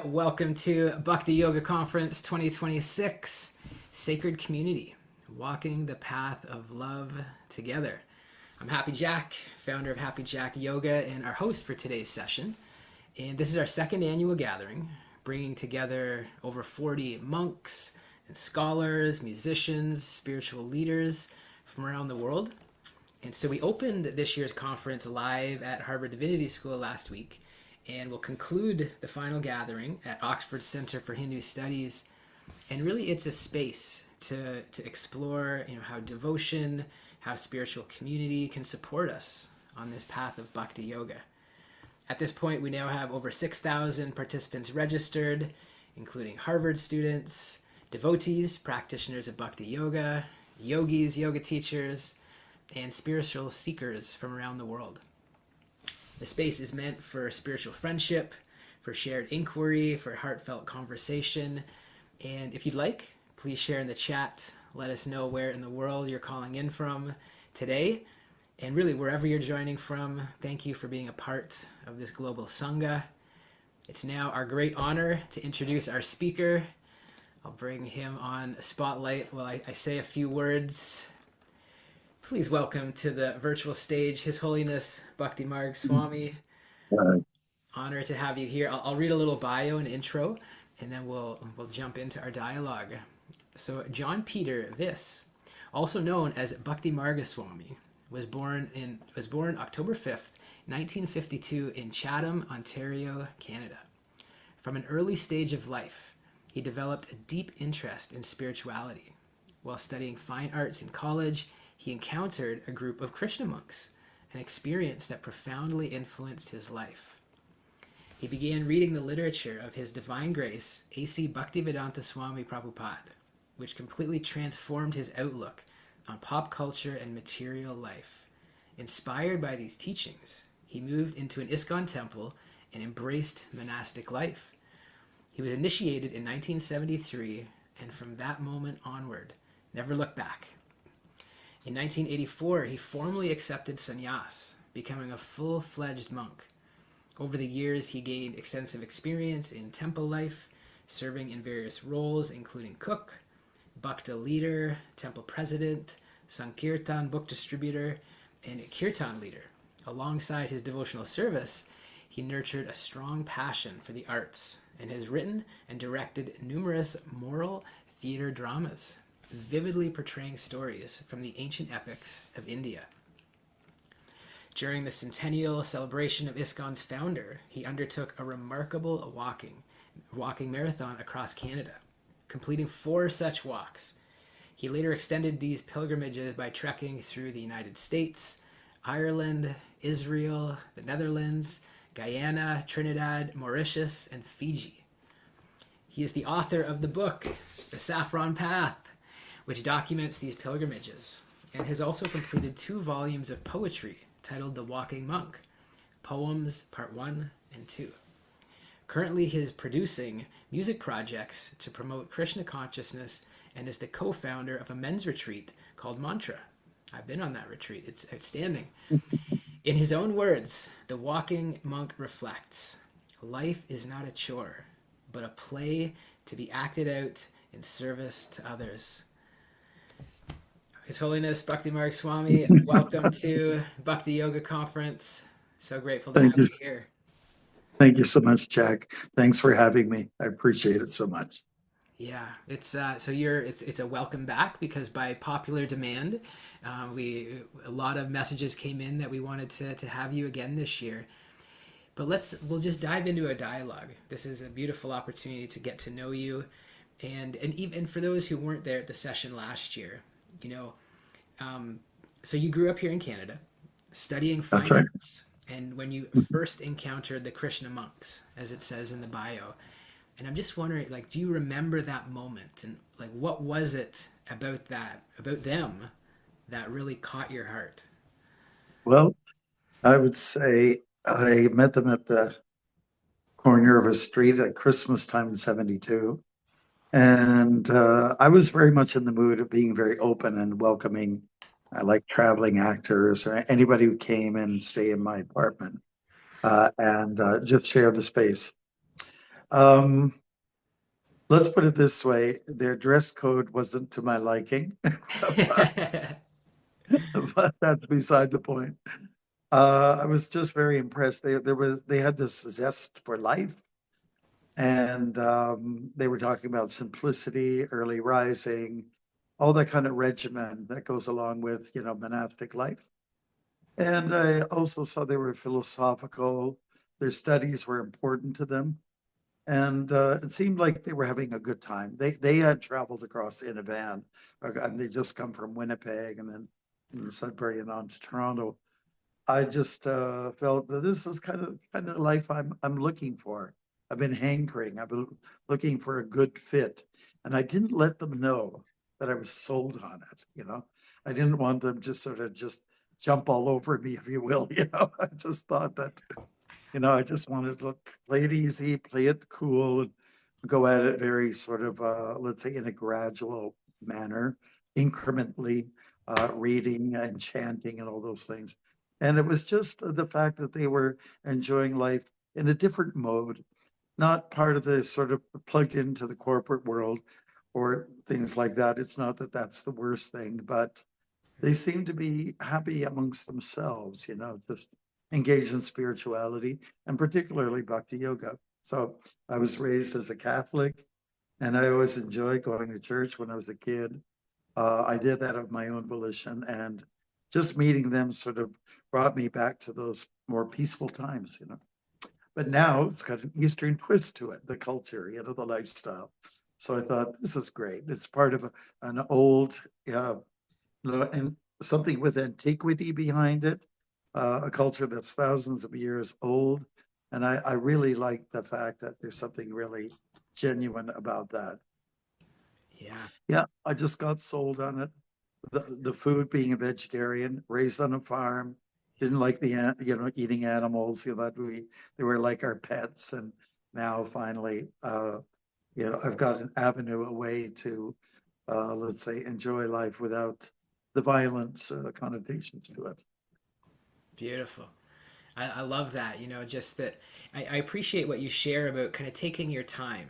Welcome to Bhakti Yoga Conference 2026, Sacred Community, Walking the Path of Love Together. I'm Happy Jack, founder of Happy Jack Yoga and our host for today's session. And this is our second annual gathering, bringing together over 40 monks and scholars, musicians, spiritual leaders from around the world. And so we opened this year's conference live at Harvard Divinity School last week, and we'll conclude the final gathering at Oxford Center for Hindu Studies. And really it's a space to explore how devotion, how spiritual community can support us on this path of Bhakti Yoga. At this point, we now have over 6,000 participants registered, including Harvard students, devotees, practitioners of Bhakti Yoga, yogis, yoga teachers, and spiritual seekers from around the world. The space is meant for spiritual friendship, for shared inquiry, for heartfelt conversation. And if you'd like, please share in the chat. Let us know where in the world you're calling in from today. And really, wherever you're joining from, thank you for being a part of this global Sangha. It's now our great honor to introduce our speaker. I'll bring him on the spotlight while I say a few words. Please welcome to the virtual stage His Holiness Bhaktimarga Swami. Honor to have you here. I'll read a little bio and intro, and then we'll jump into our dialogue. So John Peter Viss, also known as Bhaktimarga Swami, was born October 5th, 1952 in Chatham, Ontario, Canada. From an early stage of life, he developed a deep interest in spirituality. While studying fine arts in college, he encountered a group of Krishna monks, an experience that profoundly influenced his life. He began reading the literature of His Divine Grace, A.C. Bhaktivedanta Swami Prabhupada, which completely transformed his outlook on pop culture and material life. Inspired by these teachings, he moved into an ISKCON temple and embraced monastic life. He was initiated in 1973, and from that moment onward, never looked back. In 1984, he formally accepted sannyas, becoming a full-fledged monk. Over the years, he gained extensive experience in temple life, serving in various roles, including cook, bhakta leader, temple president, sankirtan book distributor, and kirtan leader. Alongside his devotional service, he nurtured a strong passion for the arts and has written and directed numerous moral theater dramas, vividly portraying stories from the ancient epics of India. During the centennial celebration of ISKCON's founder, he undertook a remarkable walking marathon across Canada, completing 4 such walks. He later extended these pilgrimages by trekking through the United States, Ireland, Israel, the Netherlands, Guyana, Trinidad, Mauritius, and Fiji. He is the author of the book, The Saffron Path, which documents these pilgrimages, and has also completed 2 volumes of poetry titled The Walking Monk, Poems Part 1 and 2. Currently, he is producing music projects to promote Krishna consciousness and is the co-founder of a men's retreat called Mantra. I've been on that retreat. It's outstanding. In his own words, the walking monk reflects, life is not a chore, but a play to be acted out in service to others. His Holiness Bhaktimarga Swami, welcome to Bhakti Yoga Conference. So grateful to have you here. Thank you so much, Jack. Thanks for having me. I appreciate it so much. Yeah, it's a welcome back, because by popular demand, a lot of messages came in that we wanted to have you again this year. But we'll just dive into a dialogue. This is a beautiful opportunity to get to know you, and even for those who weren't there at the session last year, so you grew up here in Canada, studying fine arts, and when you first encountered the Krishna monks, as it says in the bio, and I'm just wondering, do you remember that moment, and what was it about them that really caught your heart? Well, I would say I met them at the corner of a street at Christmas time in '72. And I was very much in the mood of being very open and welcoming. I like traveling actors or anybody who came and stay in my apartment and just share the space. Um, let's put it this way, their dress code wasn't to my liking, but that's beside the point. I was just very impressed. They had this zest for life, and they were talking about simplicity, early rising, all that kind of regimen that goes along with, monastic life. And I also saw they were philosophical. Their studies were important to them. And it seemed like they were having a good time. They had traveled across in a van, and they just come from Winnipeg and then from the Sudbury and on to Toronto. I just felt that this is kind of the life I'm looking for. I've been hankering. I've been looking for a good fit, and I didn't let them know that I was sold on it. I didn't want them to sort of just jump all over me, if you will. I just thought that I just wanted to play it easy, play it cool, and go at it very sort of, let's say, in a gradual manner, incrementally, reading and chanting and all those things. And it was just the fact that they were enjoying life in a different mode, not part of the sort of plugged into the corporate world or things like that. It's not that that's the worst thing, but they seem to be happy amongst themselves, just engaged in spirituality and particularly bhakti yoga. So I was raised as a Catholic and I always enjoyed going to church when I was a kid. I did that of my own volition, and just meeting them sort of brought me back to those more peaceful times. But now it's got an Eastern twist to it, the culture, the lifestyle. So I thought, this is great. It's part of an old and something with antiquity behind it, a culture that's thousands of years old. And I really like the fact that there's something really genuine about that. Yeah. Yeah, I just got sold on it. The food, being a vegetarian, raised on a farm, didn't like eating animals. That they were like our pets. And now finally, I've got an avenue, a way to, let's say, enjoy life without the violent connotations to it. Beautiful. I love that, just that I appreciate what you share about kind of taking your time,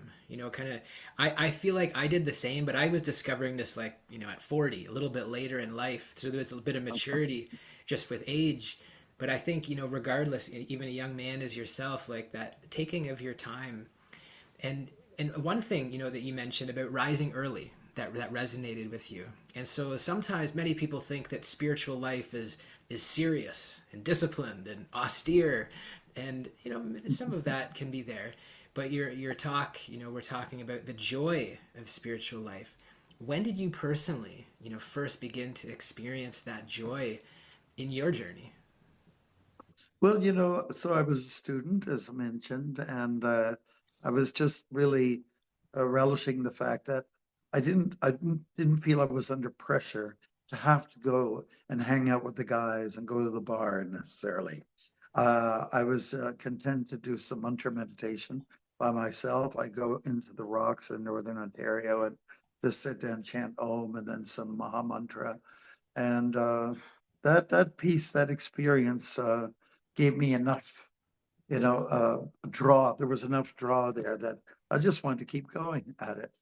kind of, I feel like I did the same, but I was discovering this like, at 40, a little bit later in life. So there's a bit of maturity just with age. But I think, regardless, even a young man as yourself, like that taking of your time. And one thing, that you mentioned about rising early, that resonated with you. And so sometimes many people think that spiritual life is serious and disciplined and austere, and some of that can be there. But your talk, we're talking about the joy of spiritual life. When did you personally, first begin to experience that joy in your journey? Well, so I was a student, as I mentioned, and I was just really relishing the fact that I didn't feel I was under pressure to have to go and hang out with the guys and go to the bar necessarily. I was content to do some mantra meditation by myself. I go into the rocks in Northern Ontario and just sit down, chant Om, and then some Maha Mantra. And that piece, that experience, gave me enough, draw. There was enough draw there that I just wanted to keep going at it.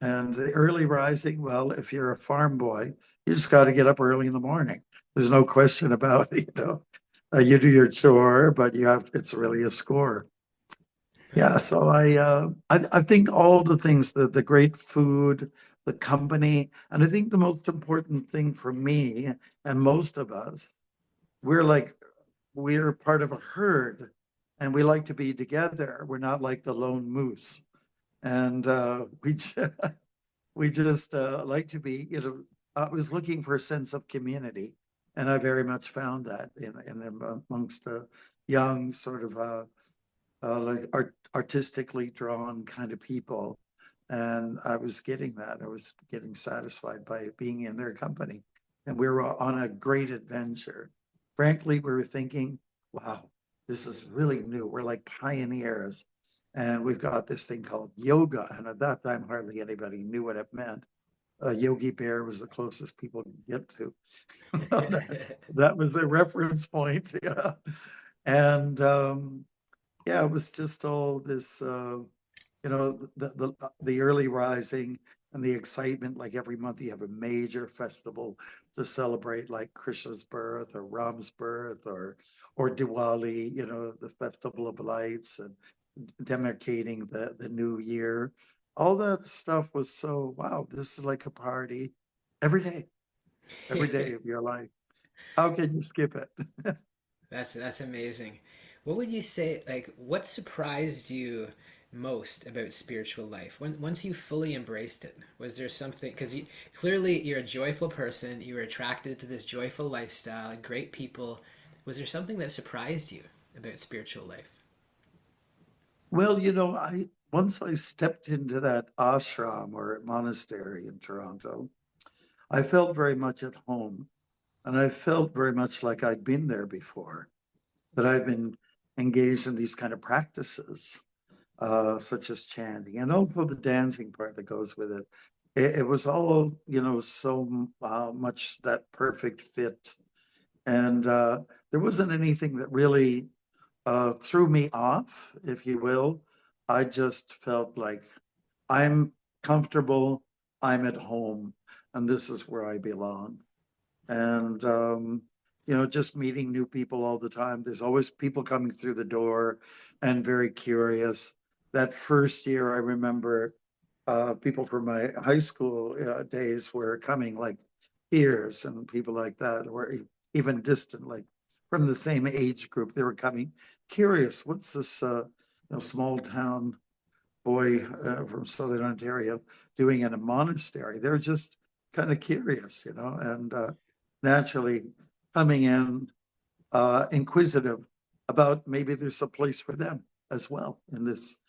And the early rising, well, if you're a farm boy, you just got to get up early in the morning. There's no question about it, you do your chore, but it's really a score. Yeah, so I think all the things, the great food, the company, and I think the most important thing for me and most of us, we're like we're part of a herd, and we like to be together. We're not like the lone moose, and we just like to be. I was looking for a sense of community, and I very much found that amongst young sort of like artistically drawn kind of people. And I was getting that. I was getting satisfied by being in their company. And we were on a great adventure. Frankly, we were thinking, wow, this is really new. We're like pioneers. And we've got this thing called yoga. And at that time, hardly anybody knew what it meant. Yogi Bear was the closest people could get to. That was a reference point. Yeah. And yeah, it was just all this. the early rising and the excitement. Like every month, you have a major festival to celebrate, like Krishna's birth or Ram's birth, or Diwali. The Festival of Lights, and demarcating the new year. All that stuff was so wow. This is like a party every day of your life. How can you skip it? That's amazing. What would you say, like, what surprised you most about spiritual life when once you fully embraced it? Was there something, because clearly you're a joyful person, you were attracted to this joyful lifestyle, great people. Was there something that surprised you about spiritual life? Well, I once I stepped into that ashram or monastery in Toronto, I felt very much at home, and I felt very much like I'd been there before, that I've been engaged in these kind of practices, such as chanting, and also the dancing part that goes with it. It was all, so much that perfect fit, and there wasn't anything that really threw me off, if you will. I just felt like I'm comfortable, I'm at home, and this is where I belong. And, just meeting new people all the time. There's always people coming through the door and very curious. That first year, I remember people from my high school days were coming, like peers and people like that, or even distant, like from the same age group. They were coming curious. What's this small town boy from Southern Ontario doing in a monastery? They're just kind of curious, and naturally coming in inquisitive about maybe there's a place for them as well in this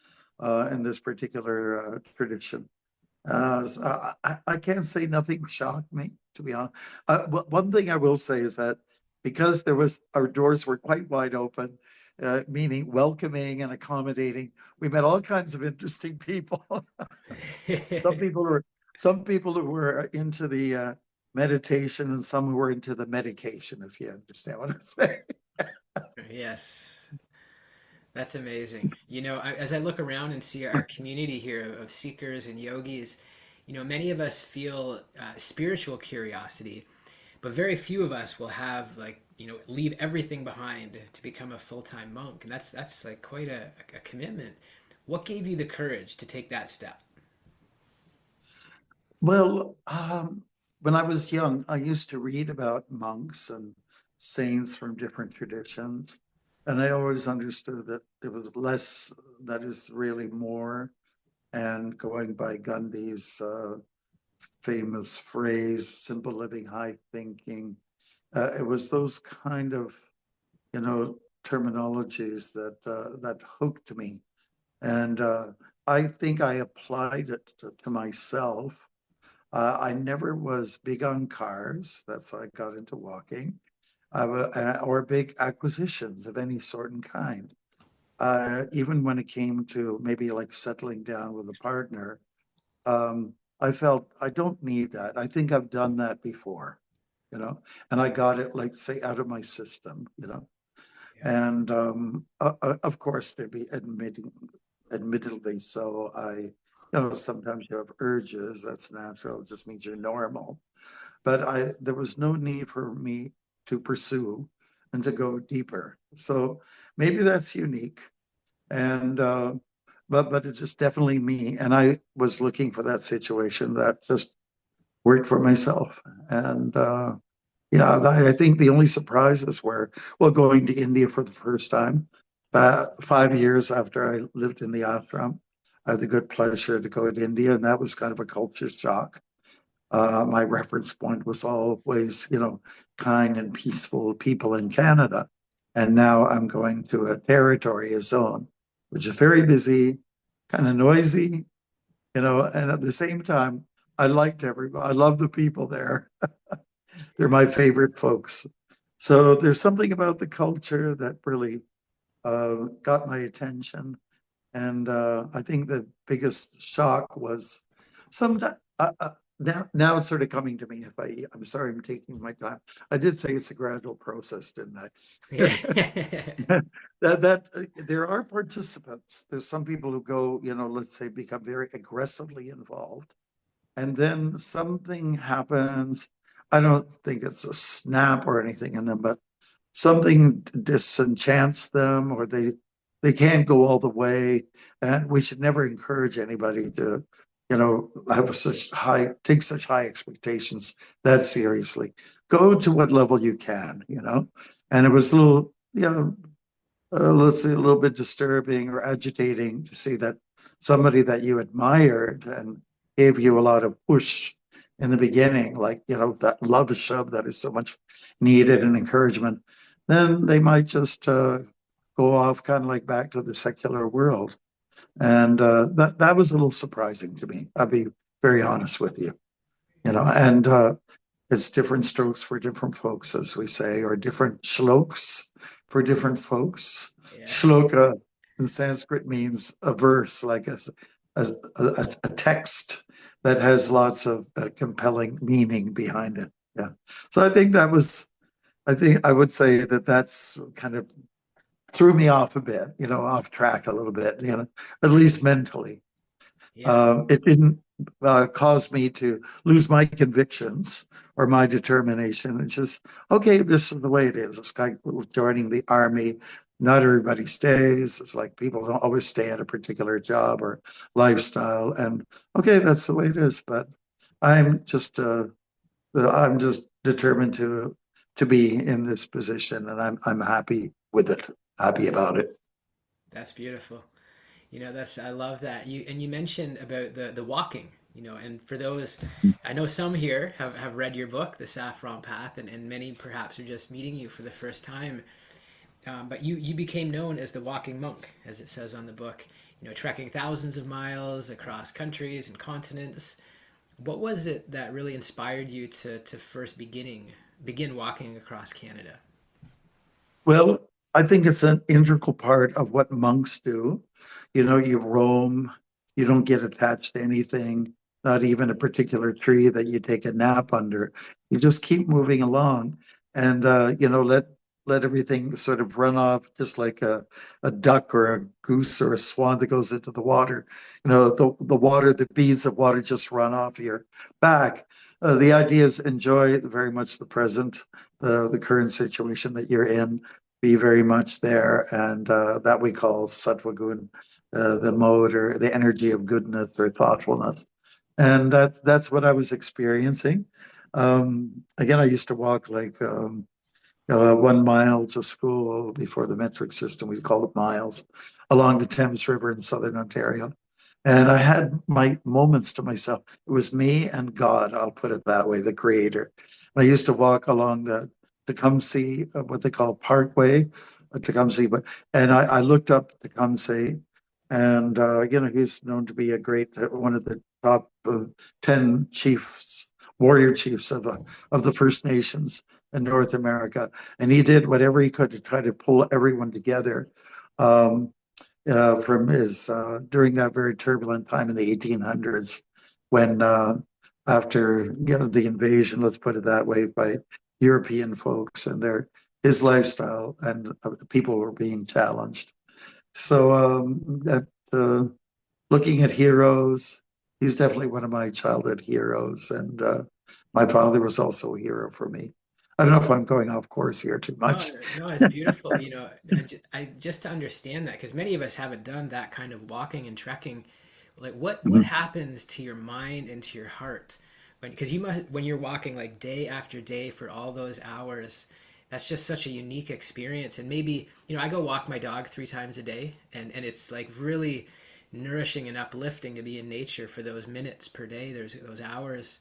particular tradition. So I can't say nothing shocked me, to be honest. One thing I will say is that because our doors were quite wide open, meaning welcoming and accommodating, we met all kinds of interesting people. some people were some people who were into the meditation, and some who were into the medication, if you understand what I'm saying. Yes, that's amazing. As I look around and see our community here of seekers and yogis, many of us feel spiritual curiosity, but very few of us will have, like, leave everything behind to become a full-time monk, and that's like quite a commitment. What gave you the courage to take that step? Well, when I was young, I used to read about monks and saints from different traditions. And I always understood that it was less that is really more. And going by Gandhi's famous phrase, simple living, high thinking, it was those kind of, terminologies that hooked me. And I think I applied it to myself. I never was big on cars. That's how I got into walking, or big acquisitions of any sort and kind. Even when it came to maybe like settling down with a partner, I felt I don't need that. I think I've done that before, and I got it, like, say, out of my system. Yeah. And of course, there'd be admittedly so. Sometimes you have urges. That's natural. It just means you're normal. But there was no need for me to pursue and to go deeper. So maybe that's unique. And but it's just definitely me. And I was looking for that situation that just worked for myself. And yeah, I think the only surprises were, well, going to India for the first time. 5 years after I lived in the ashram, I had the good pleasure to go to India, and that was kind of a culture shock. My reference point was always, kind and peaceful people in Canada. And now I'm going to a territory, a zone, which is very busy, kind of noisy, and at the same time, I liked everybody. I love the people there. They're my favorite folks. So there's something about the culture that really got my attention. And I think the biggest shock was sometimes. now it's sort of coming to me. I'm sorry, I'm taking my time. I did say it's a gradual process, didn't I? Yeah. There are participants. There's some people who go, let's say, become very aggressively involved, and then something happens. I don't think it's a snap or anything in them, but something disenchants them, or they can't go all the way. And we should never encourage anybody to, have take such high expectations that seriously. Go to what level you can, And it was a little, let's say, a little bit disturbing or agitating to see that somebody that you admired and gave you a lot of push in the beginning, like, that love shove that is so much needed and encouragement, then they might just go off kind of like back to the secular world. And that was a little surprising to me. I'll be very honest with you, and it's different strokes for different folks, as we say, or different shloks for different folks. Yeah. Shloka in Sanskrit means a verse, like a text that has lots of compelling meaning behind it. Yeah. So I think I would say that that's kind of threw me off a bit, off track a little bit, at least mentally. Yeah. It didn't cause me to lose my convictions or my determination. It's just, okay, this is the way it is. It's like joining the army. Not everybody stays. It's like people don't always stay at a particular job or lifestyle. And okay, that's the way it is. But I'm just I'm just determined to be in this position, and I'm happy with it, happy about it. That's beautiful. That's I love that. You mentioned about the walking, and for those, I know some here have read your book, The Saffron Path, and many perhaps are just meeting you for the first time. But you became known as the walking monk, as it says on the book, trekking thousands of miles across countries and continents. What was it that really inspired you to first begin walking across Canada? Well, I think it's an integral part of what monks do. You roam, you don't get attached to anything, not even a particular tree that you take a nap under. You just keep moving along and let everything sort of run off just like a duck or a goose or a swan that goes into the water. The water, the beads of water just run off your back. The idea is enjoy very much the present, the current situation that you're in, be very much there, and that we call sattva gun, the mode or the energy of goodness or thoughtfulness, and that's what I was experiencing. Again, I used to walk like 1 mile to school before the metric system. We called it miles along the Thames River in southern Ontario. And I had my moments to myself. It was me and God, I'll put it that way, the creator. And I used to walk along the Tecumseh, what they call Parkway, Tecumseh. And I looked up Tecumseh, and he's known to be a great, one of the top 10 chiefs, warrior chiefs of the First Nations in North America. And he did whatever he could to try to pull everyone together. Um, from his during that very turbulent time in the 1800s, when after the invasion, let's put it that way, by European folks and his lifestyle, and people were being challenged. So looking at heroes, he's definitely one of my childhood heroes, and my father was also a hero for me. I don't know if I'm going off course here too No, much. no, it's beautiful. I just to understand that, because many of us haven't done that kind of walking and trekking. Like, what happens to your mind and to your heart because when you're walking like day after day for all those hours, that's just such a unique experience. And maybe I go walk my dog 3 times a day, and it's like really nourishing and uplifting to be in nature for those minutes per day. There's those hours,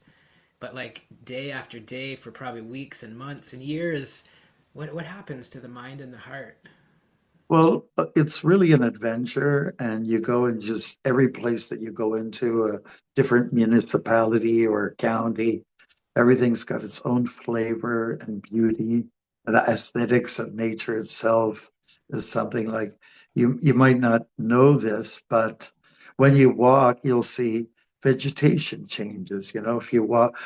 but like day after day for probably weeks and months and years, what happens to the mind and the heart? Well, it's really an adventure, and you go in just every place that you go into, a different municipality or county. Everything's got its own flavor and beauty. And the aesthetics of nature itself is something like you might not know this, but when you walk, you'll see vegetation changes. If you walk,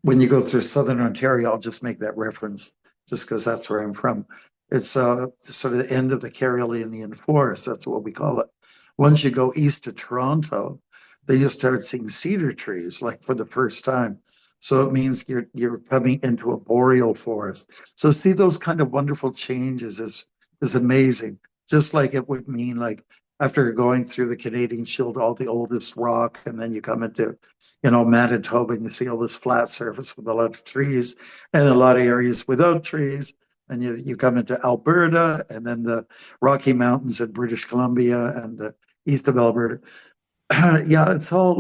when you go through southern Ontario, I'll just make that reference just because that's where I'm from. It's sort of the end of the Carolinian forest. That's what we call it. Once you go east to Toronto, then you start seeing cedar trees like for the first time. So it means you're coming into a boreal forest. So see those kind of wonderful changes is amazing. Just like it would mean like after going through the Canadian Shield, all the oldest rock, and then you come into, Manitoba, and you see all this flat surface with a lot of trees and a lot of areas without trees. And you come into Alberta, and then the Rocky Mountains in British Columbia and the east of Alberta. Yeah, it's all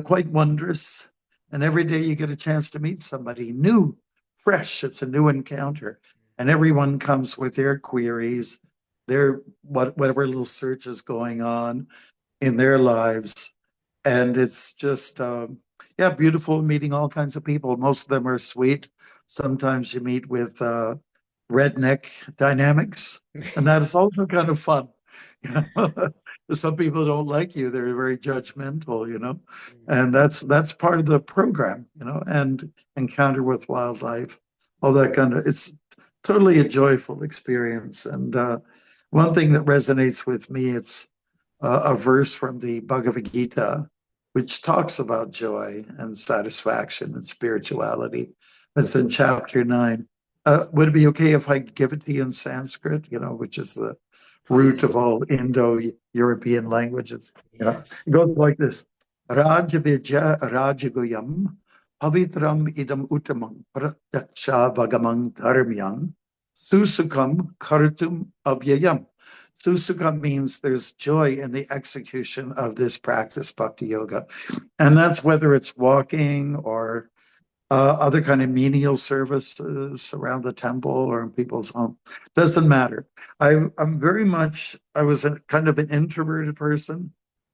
quite wondrous. And every day you get a chance to meet somebody new, fresh. It's a new encounter. And everyone comes with their queries, their whatever little search is going on in their lives. And it's just, yeah, beautiful meeting all kinds of people. Most of them are sweet. Sometimes you meet with redneck dynamics, and that is also kind of fun. Some people don't like you; they're very judgmental, and that's part of the program, and encounter with wildlife, all that kind of. It's totally a joyful experience, and one thing that resonates with me, it's a verse from the Bhagavad Gita, which talks about joy and satisfaction and spirituality. It's in chapter 9. Would it be okay if I give it to you in Sanskrit, which is the root Please. of all Indo-European languages? Yes. It goes like this. Rajavijja Rajaguyam Pavitram idam uttamam pratyaksha vagamang dharmyam susukam kartum avyayam. Susukha means there's joy in the execution of this practice, Bhakti Yoga. And that's whether it's walking or other kind of menial services around the temple or in people's home. Doesn't matter. I'm very much, I was kind of an introverted person.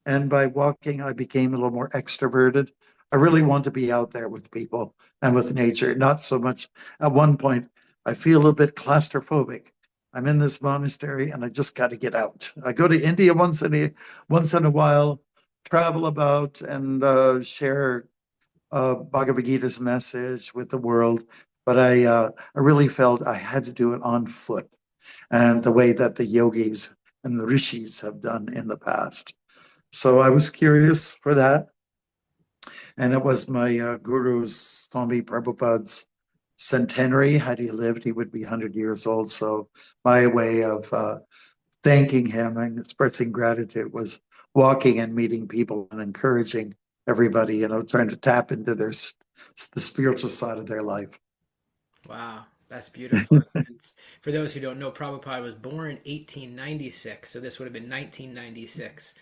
And by walking, I became a little more extroverted. I really want to be out there with people and with nature, not so much. At one point, I feel a little bit claustrophobic. I'm in this monastery and I just got to get out. I go to India once in a while, travel about and share Bhagavad Gita's message with the world, but I really felt I had to do it on foot, and the way that the yogis and the rishis have done in the past. So I was curious for that, and it was my guru's Swami Prabhupada's centenary. Had he lived, he would be 100 years old. So my way of thanking him and expressing gratitude was walking and meeting people and encouraging everybody, trying to tap into the spiritual side of their life. Wow, that's beautiful. And for those who don't know, Prabhupada was born 1896, so this would have been 1996.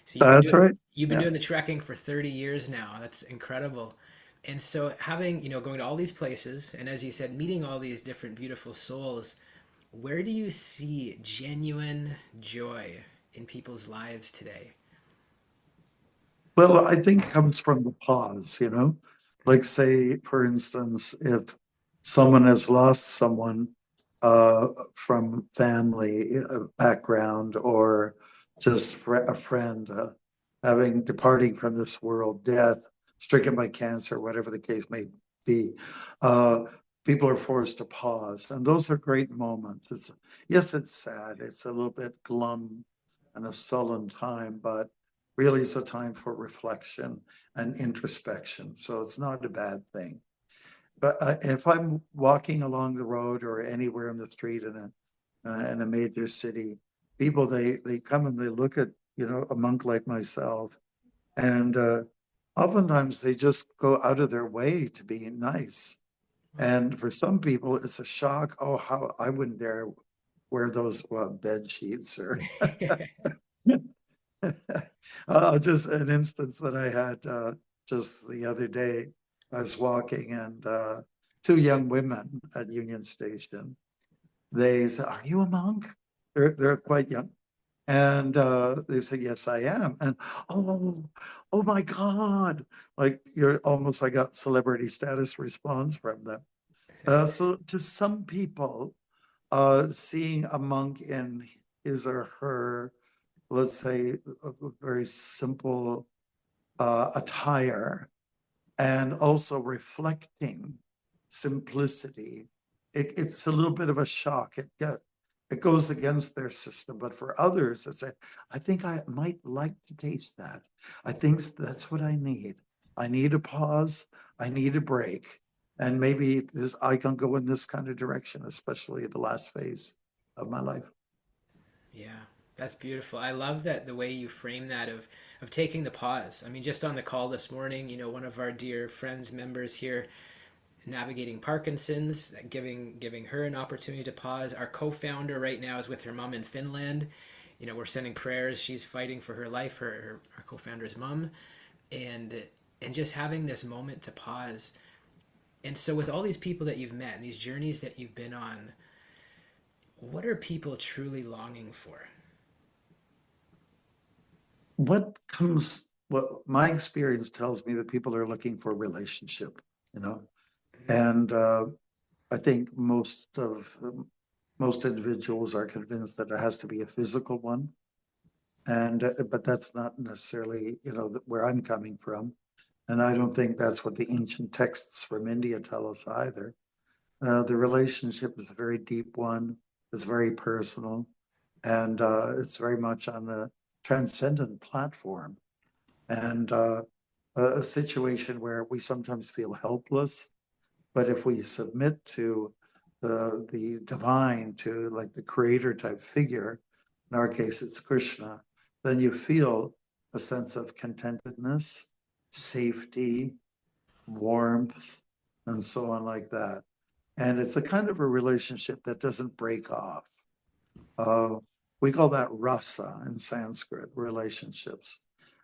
So That's right. you've been Yeah. doing the trekking for 30 years now. That's incredible. And so having, going to all these places and as you said, meeting all these different beautiful souls, where do you see genuine joy in people's lives today? Well, I think it comes from the pause. Like say, for instance, if someone has lost someone from family background or just a friend having departing from this world, death, stricken by cancer, whatever the case may be, uh, people are forced to pause, and those are great moments. Yes, it's sad. It's a little bit glum and a sullen time, but really it's a time for reflection and introspection. So it's not a bad thing. But if I'm walking along the road or anywhere in the street in a major city, people they come and they look at a monk like myself, and oftentimes they just go out of their way to be nice. And for some people, it's a shock. Oh, how I wouldn't dare wear those bed sheets or just an instance that I had just the other day. I was walking and two young women at Union Station. They said, "Are you a monk?" They're quite young, and they said, "Yes, I am." And oh, oh my God! Like you're almost, I got celebrity status response from them. So to some people, seeing a monk in his or her, let's say, a very simple attire and also reflecting simplicity. It's a little bit of a shock. It goes against their system, but for others, they say, I think I might like to taste that. I think that's what I need. I need a pause. I need a break. And maybe I can go in this kind of direction, especially the last phase of my life. Yeah, that's beautiful. I love that the way you frame that of taking the pause. I mean, just on the call this morning, one of our dear friends, members here, navigating Parkinson's, giving her an opportunity to pause. Our co-founder right now is with her mom in Finland. We're sending prayers. She's fighting for her life. Our co-founder's mom, and and just having this moment to pause. And so, with all these people that you've met and these journeys that you've been on, what are people truly longing for? What my experience tells me that people are looking for relationship, you know, Mm-hmm. and I think most individuals are convinced that it has to be a physical one, and but that's not necessarily, where I'm coming from, and I don't think that's what the ancient texts from India tell us either. The relationship is a very deep one. It's very personal, and it's very much on a transcendent platform, and a situation where we sometimes feel helpless. But if we submit to the divine, to like the creator type figure, in our case it's Krishna, then you feel a sense of contentedness, safety, warmth, and so on like that. And it's a kind of a relationship that doesn't break off. Uh, we call that rasa in Sanskrit, relationships.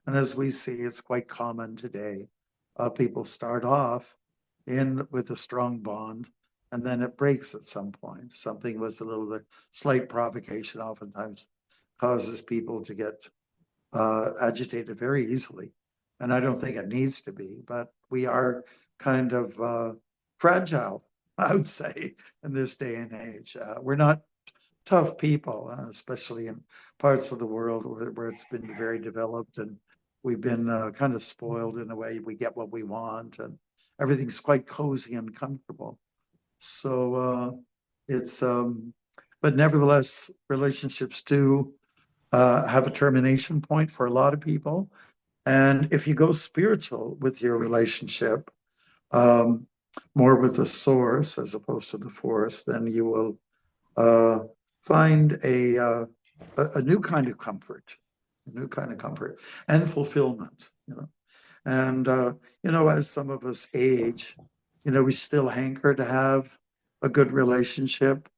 And as we see, it's quite common today. People start off in with a strong bond, and then it breaks at some point. Something was a little bit slight provocation, oftentimes causes people to get agitated very easily. And I don't think it needs to be, but we are kind of fragile, I would say, in this day and age. We're not tough people, especially in parts of the world where it's been very developed, and we've been kind of spoiled in a way. We get what we want, and everything's quite cozy and comfortable. So it's, but nevertheless, relationships do have a termination point for a lot of people. And if you go spiritual with your relationship, um, more with the source as opposed to the force, then you will uh, find a new kind of comfort, a new kind of comfort and fulfillment. And as some of us age, we still hanker to have a good relationship.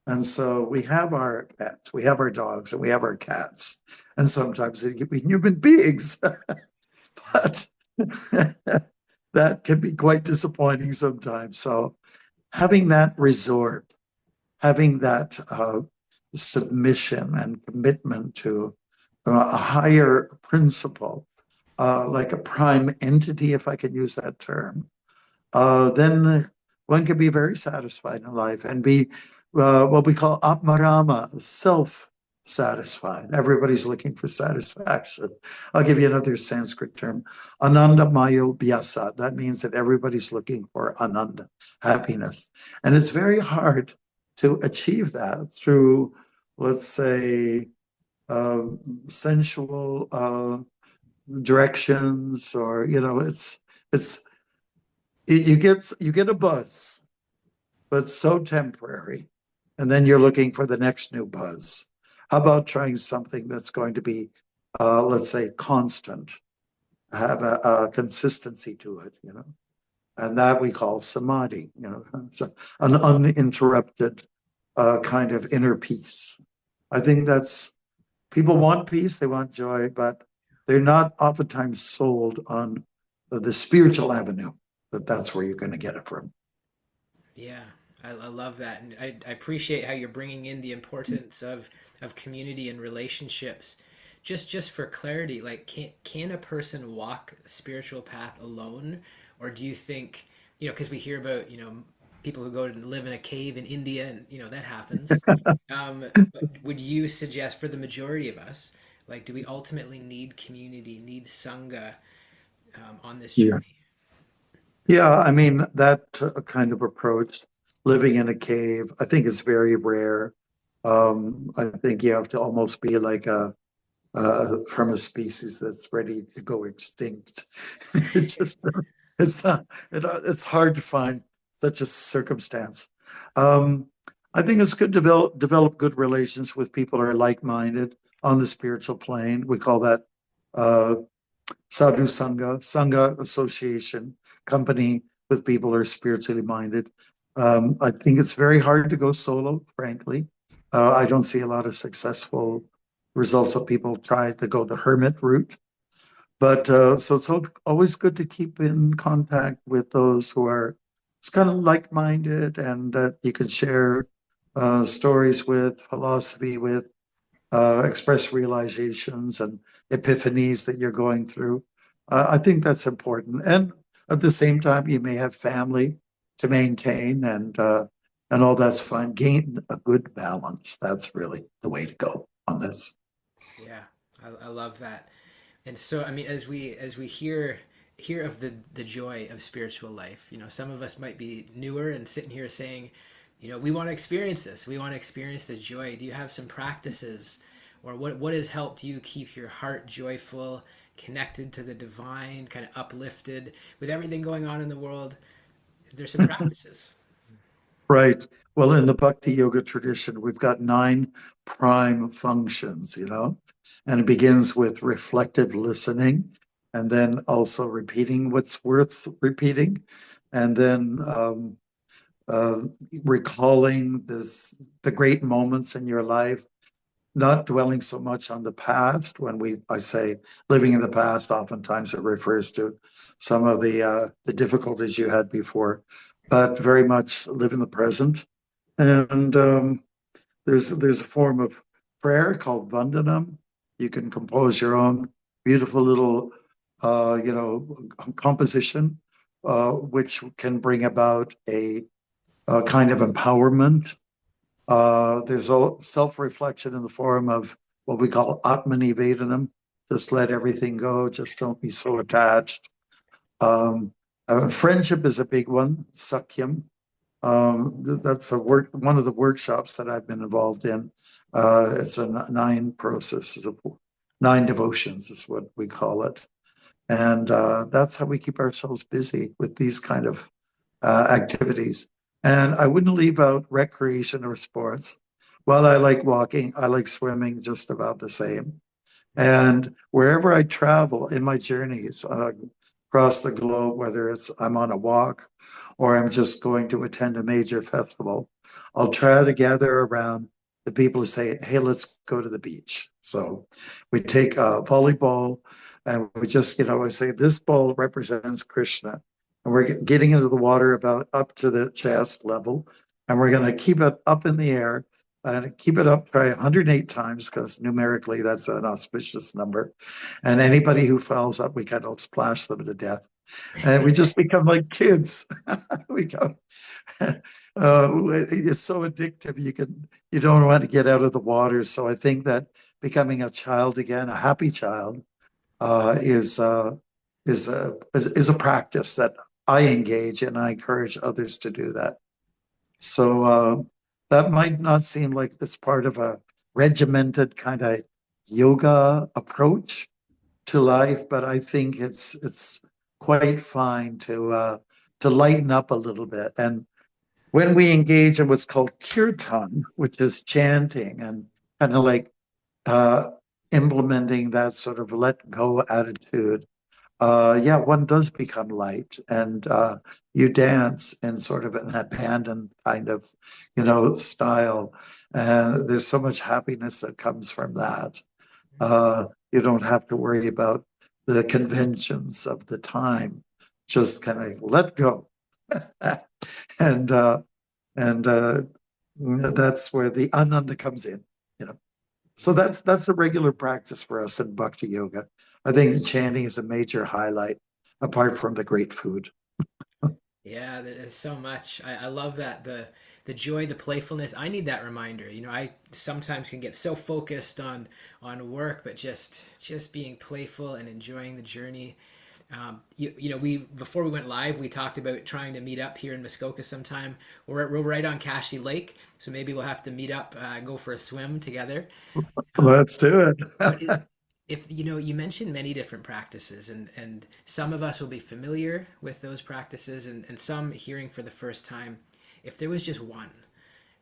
And so we have our pets, we have our dogs, and we have our cats. And sometimes they can be human beings, but that can be quite disappointing sometimes. So having that resort, having that submission and commitment to a higher principle, like a prime entity, if I could use that term, then one can be very satisfied in life and be what we call atmarama, self-satisfied. Everybody's looking for satisfaction. I'll give you another Sanskrit term, ananda mayo vyasa. That means that everybody's looking for ananda, happiness. And it's very hard to achieve that through, let's say, uh, sensual directions, or it's you get a buzz, but so temporary, and then you're looking for the next new buzz. How about trying something that's going to be, let's say, constant, have a consistency to it, and that we call samadhi, so an uninterrupted kind of inner peace. I think that's people want peace, they want joy, but they're not oftentimes sold on the spiritual avenue that's where you're going to get it from. Yeah, I love that, and I appreciate how you're bringing in the importance of community and relationships. Just for clarity, like can a person walk a spiritual path alone, or do you think because we hear about people who go to live in a cave in India, and that happens. But would you suggest for the majority of us, like, do we ultimately need community, need sangha on this Yeah. journey? Yeah, I mean, that kind of approach, living in a cave, I think is very rare. I think you have to almost be like from a species that's ready to go extinct. It just, it's not, it's hard to find such a circumstance. Um, I think it's good to develop good relations with people who are like-minded on the spiritual plane. We call that uh, sadhu sangha, sangha association, company with people who are spiritually minded. I think it's very hard to go solo, frankly. I don't see a lot of successful results of people try to go the hermit route. But so it's always good to keep in contact with those who are it's kind of like-minded and that you can share stories with, philosophy with, express realizations and epiphanies that you're going through. I think that's important. And at the same time, you may have family to maintain and all that's fine. Gain a good balance. That's really the way to go on this. Yeah, I love that. And so, I mean, as we hear of the joy of spiritual life, some of us might be newer and sitting here saying, we want to experience this. We want to experience the joy. Do you have some practices, or what has helped you keep your heart joyful, connected to the divine, kind of uplifted with everything going on in the world? There's some practices. Right. Well, in the Bhakti Yoga tradition, we've got 9 prime functions, and it begins with reflective listening and then also repeating what's worth repeating. And then uh, recalling the great moments in your life, not dwelling so much on the past. I say living in the past, oftentimes it refers to some of the difficulties you had before, but very much live in the present. And there's a form of prayer called vandanam. You can compose your own beautiful little, composition, which can bring about a kind of empowerment. There's a self-reflection in the form of what we call atmanivedanam. Just let everything go. Just don't be so attached. Um, Friendship is a big one. Sakyam. That's one of the workshops that I've been involved in. It's a 9 processes of 9 devotions is what we call it. And that's how we keep ourselves busy with these kind of activities. And I wouldn't leave out recreation or sports. While I like walking, I like swimming just about the same. And wherever I travel in my journeys across the globe, whether it's I'm on a walk or I'm just going to attend a major festival, I'll try to gather around the people who say, hey, let's go to the beach. So we take a volleyball and we just, I say this ball represents Krishna. And we're getting into the water about up to the chest level. And we're going to keep it up in the air and keep it up, try 108 times because numerically that's an auspicious number. And anybody who fouls up, we kind of splash them to death. And we just become like kids. We go, it's so addictive. You don't want to get out of the water. So I think that becoming a child again, a happy child, uh, is uh, is a practice that I engage in. And I encourage others to do that. So that might not seem like it's part of a regimented kind of yoga approach to life, but I think it's quite fine to lighten up a little bit. And when we engage in what's called kirtan, which is chanting and kind of like uh, implementing that sort of let go attitude, yeah, one does become light and you dance in sort of an abandoned kind of, style. And there's so much happiness that comes from that. You don't have to worry about the conventions of the time. Just kind of let go. and and that's where the ananda comes in, you know. So that's a regular practice for us in Bhakti Yoga. I think chanting is a major highlight, apart from the great food. Yeah, there's so much. I love that the joy, the playfulness. I need that reminder. I sometimes can get so focused on work, but just being playful and enjoying the journey. We before we went live, we talked about trying to meet up here in Muskoka sometime. We're right on Cashy Lake, so maybe we'll have to meet up, go for a swim together. Let's do But it. if you mentioned many different practices, and some of us will be familiar with those practices, and some hearing for the first time. If there was just one,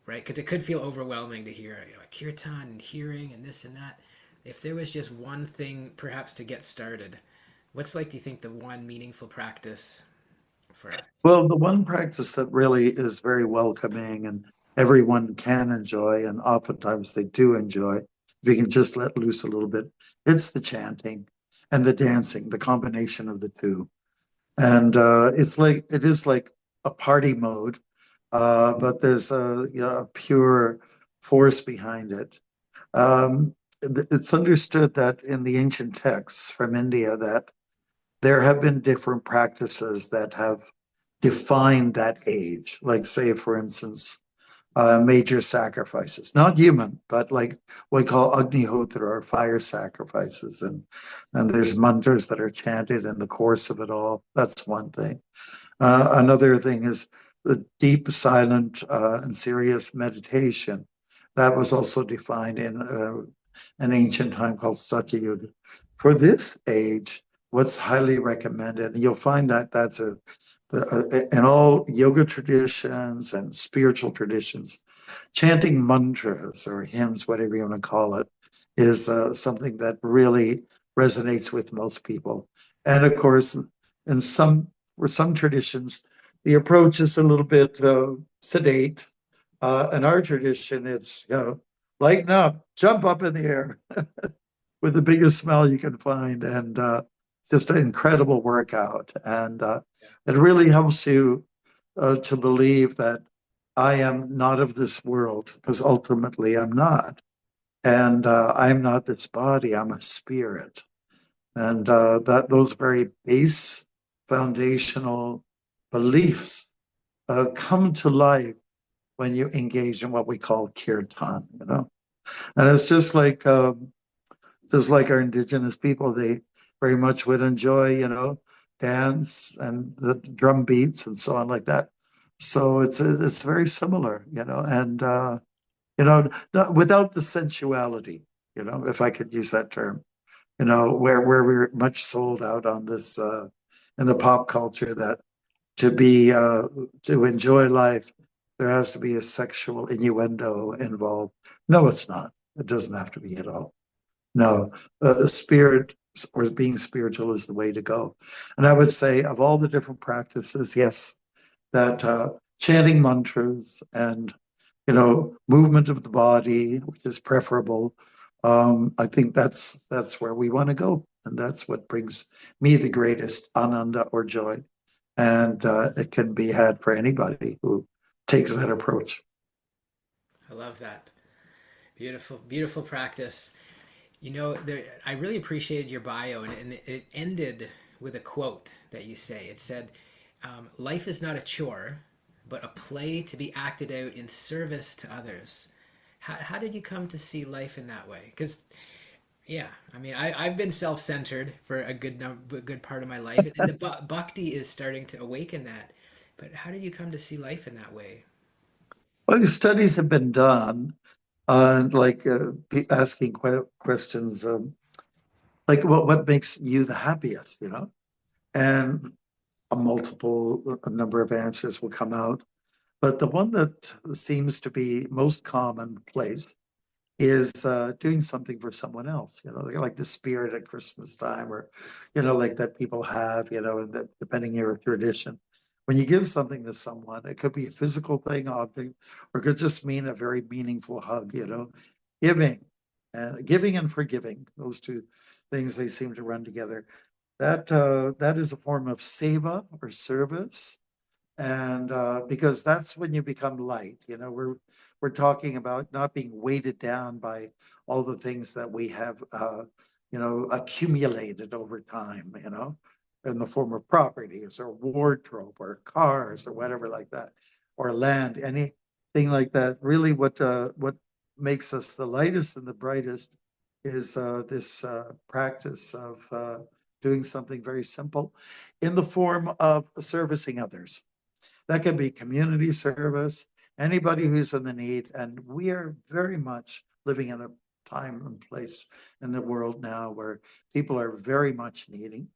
right? Because it could feel overwhelming to hear kirtan and hearing and this and that. If there was just one thing, perhaps to get started, what's like? Do you think the one meaningful practice for us? Well, the one practice that really is very welcoming and everyone can enjoy, and oftentimes they do enjoy, if you can just let loose a little bit, it's the chanting and the dancing, the combination of the two. And it is like a party mode, but there's a pure force behind it. Um, it's understood that in the ancient texts from India that there have been different practices that have defined that age. Like, say, for instance, major sacrifices, not human, but like what we call Agnihotra or fire sacrifices. And there's mantras that are chanted in the course of it all. That's one thing. Another thing is the deep, silent, and serious meditation. That was also defined in an ancient time called Satyayuga. For this age, what's highly recommended, and you'll find that that's in all yoga traditions and spiritual traditions, chanting mantras or hymns, whatever you want to call it, is something that really resonates with most people. And of course, in some traditions, the approach is a little bit sedate. In our tradition, it's lighten up, jump up in the air with the biggest smile you can find, and just an incredible workout. And it really helps you to believe that I am not of this world, because ultimately I'm not. And I'm not this body, I'm a spirit. And that those very base foundational beliefs come to life when you engage in what we call kirtan. And it's just like our indigenous people, they very much would enjoy, dance and the drum beats and so on like that. So it's very similar, and without the sensuality, if I could use that term, where we're much sold out on this in the pop culture that to enjoy life, there has to be a sexual innuendo involved. No, it's not. It doesn't have to be at all. No, the spirit or being spiritual is the way to go. And I would say, of all the different practices, yes, that chanting mantras and movement of the body, which is preferable. I think that's where we want to go, and that's what brings me the greatest ananda or joy. And it can be had for anybody who takes that approach. I love that. Beautiful, beautiful practice. I really appreciated your bio, and it ended with a quote that you say. It said, "Life is not a chore, but a play to be acted out in service to others." How did you come to see life in that way? Because yeah, I mean, I've been self-centered for a good part of my life, and the bhakti is starting to awaken that. But how did you come to see life in that way? Well, the studies have been done on asking questions like what makes you the happiest, and a number of answers will come out. But the one that seems to be most commonplace is doing something for someone else, like the spirit at Christmas time, or, like that people have, and that depending on your tradition. When you give something to someone, it could be a physical thing, object, or it could just mean a very meaningful hug, giving and forgiving, those two things, they seem to run together. That is a form of seva or service, and because that's when you become light. We're talking about not being weighted down by all the things that we have accumulated over time, in the form of properties or wardrobe or cars or whatever like that, or land, anything like that. Really, what makes us the lightest and the brightest is this practice of doing something very simple in the form of servicing others. That can be community service, anybody who's in the need. And we are very much living in a time and place in the world now where people are very much needing.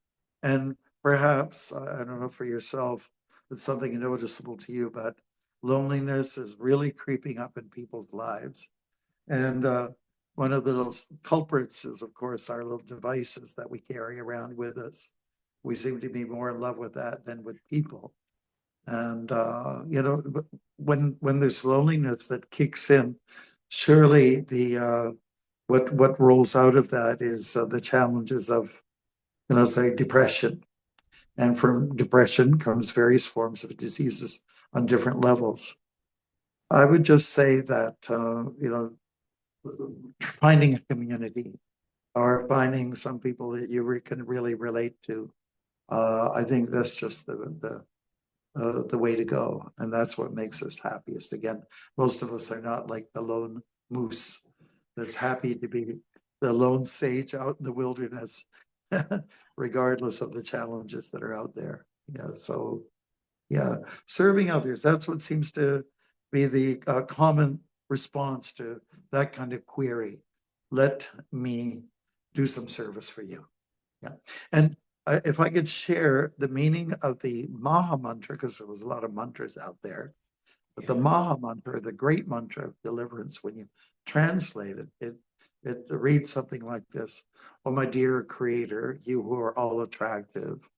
And perhaps, I don't know for yourself, it's something noticeable to you, but loneliness is really creeping up in people's lives. And one of the little culprits is, of course, our little devices that we carry around with us. We seem to be more in love with that than with people. And when there's loneliness that kicks in, surely the what rolls out of that is the challenges of, say, depression. And from depression comes various forms of diseases on different levels. I would just say that finding a community or finding some people that you can really relate to, I think that's just the way to go. And that's what makes us happiest. Again, most of us are not like the lone moose that's happy to be the lone sage out in the wilderness, regardless of the challenges that are out there. Yeah. So, yeah, serving others, that's what seems to be the common response to that kind of query. Let me do some service for you. Yeah. And if I could share the meaning of the Maha Mantra, because there was a lot of mantras out there, but the Maha Mantra, the great mantra of deliverance, when you translate it reads something like this: "Oh, my dear Creator, you who are all attractive,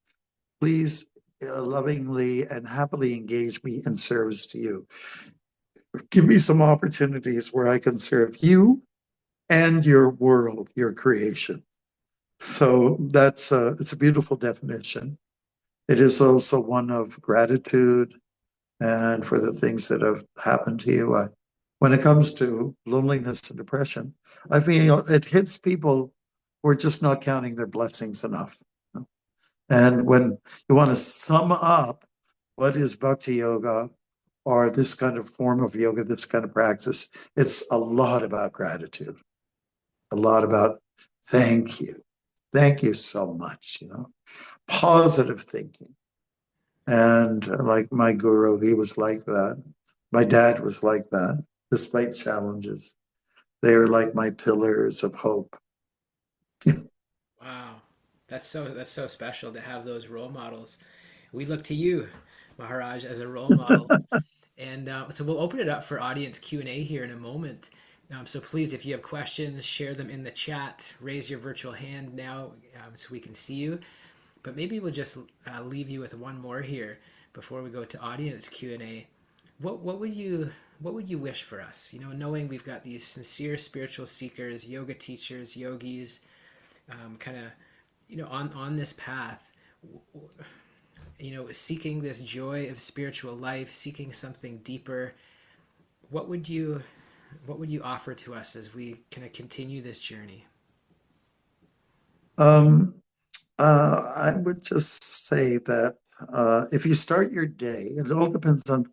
please lovingly and happily engage me in service to you. Give me some opportunities where I can serve you and your world, your creation." So that's it's a beautiful definition. It is also one of gratitude and for the things that have happened to you. When it comes to loneliness and depression, I feel it hits people who are just not counting their blessings enough. And when you want to sum up what is bhakti yoga or this kind of form of yoga, this kind of practice, it's a lot about gratitude, a lot about thank you. Thank you so much, positive thinking. And like my guru, he was like that. My dad was like that, despite challenges. They were like my pillars of hope. Wow, that's so special to have those role models. We look to you, Maharaj, as a role model. And so we'll open it up for audience Q&A here in a moment. So please, if you have questions, share them in the chat. Raise your virtual hand now so we can see you. But maybe we'll just leave you with one more here before we go to audience Q&A. What would you wish for us? Knowing we've got these sincere spiritual seekers, yoga teachers, yogis, kind of on this path, seeking this joy of spiritual life, seeking something deeper. What would you offer to us as we kind of continue this journey? I would just say that if you start your day, it all depends on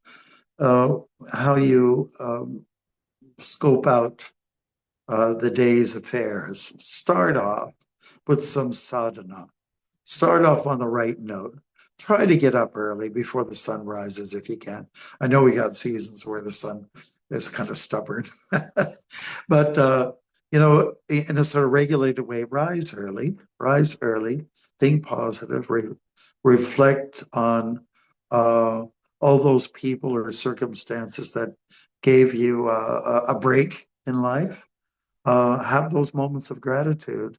how you scope out the day's affairs. Start off with some sadhana. Start off on the right note. Try to get up early before the sun rises if you can. I know we got seasons where the sun is kind of stubborn, but in a sort of regulated way, rise early, think positive, reflect on all those people or circumstances that gave you a break in life. Have those moments of gratitude